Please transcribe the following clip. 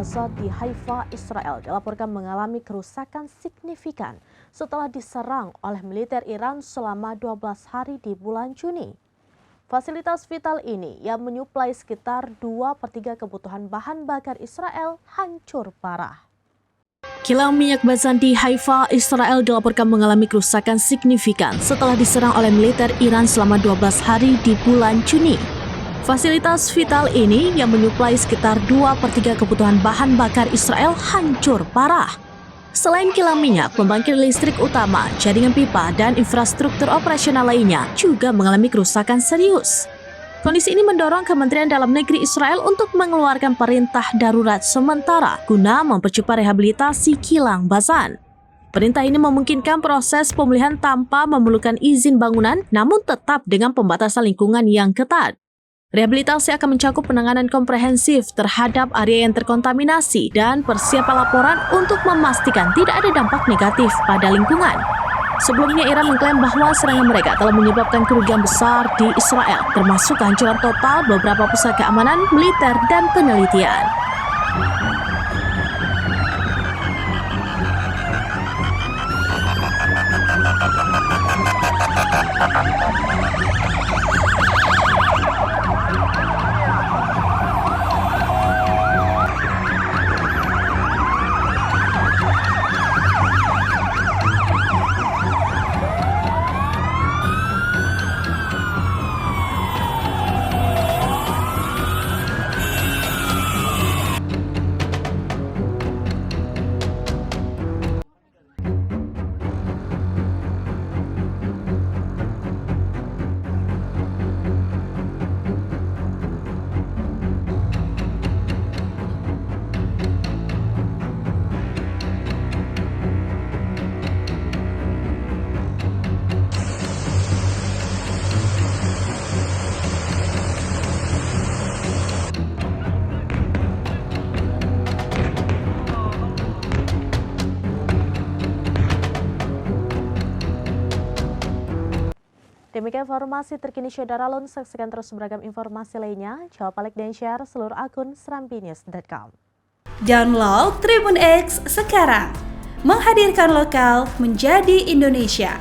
Gaza di Haifa, Israel dilaporkan mengalami kerusakan signifikan setelah diserang oleh militer Iran selama 12 hari di bulan Juni. Fasilitas vital ini yang menyuplai sekitar 2/3 kebutuhan bahan bakar Israel hancur parah. Kilang minyak Bazan di Haifa, Israel dilaporkan mengalami kerusakan signifikan setelah diserang oleh militer Iran selama 12 hari di bulan Juni. Fasilitas vital ini yang menyuplai sekitar 2/3 kebutuhan bahan bakar Israel hancur parah. Selain kilang minyak, pembangkit listrik utama, jaringan pipa, dan infrastruktur operasional lainnya juga mengalami kerusakan serius. Kondisi ini mendorong Kementerian Dalam Negeri Israel untuk mengeluarkan perintah darurat sementara guna mempercepat rehabilitasi kilang Bazan. Perintah ini memungkinkan proses pemulihan tanpa memerlukan izin bangunan, namun tetap dengan pembatasan lingkungan yang ketat. Rehabilitasi akan mencakup penanganan komprehensif terhadap area yang terkontaminasi dan persiapan laporan untuk memastikan tidak ada dampak negatif pada lingkungan. Sebelumnya Iran mengklaim bahwa serangan mereka telah menyebabkan kerugian besar di Israel, termasuk kehancuran total beberapa pusat keamanan, militer, dan penelitian. Demikian informasi terkini Saudara Lun, saksikan terus beragam informasi lainnya. Jawab, like, dan share seluruh akun serambinews.com. Download Tribun X sekarang, menghadirkan lokal menjadi Indonesia.